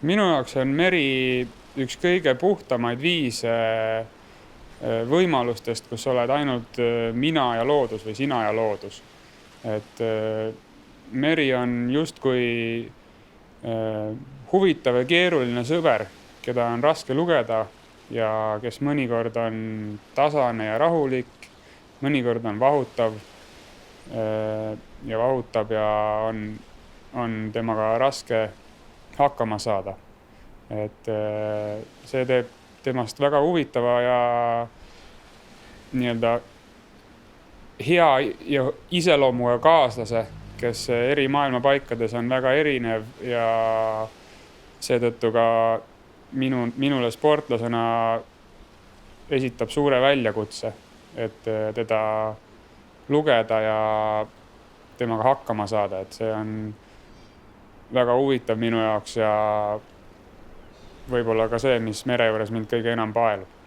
Minu jaoks on meri üks kõige puhtamaid viise võimalustest, kus oled ainult mina ja loodus või sina ja loodus. Meri on justkui huvitav ja keeruline sõber, keda on raske lugeda ja kes mõnikord on tasane ja rahulik, mõnikord on vahutav ja on temaga raske hakkama saada. See teeb temast väga huvitava ja nii-öelda hea ja iseloomuga kaaslase, kes eri maailma paikades on väga erinev ja seetõttu ka minule sportlasena esitab suure väljakutse, et teda lugeda ja temaga hakkama saada. See on väga huvitav minu jaoks ja võib-olla ka see, mis mere juures mind kõige enam paelub.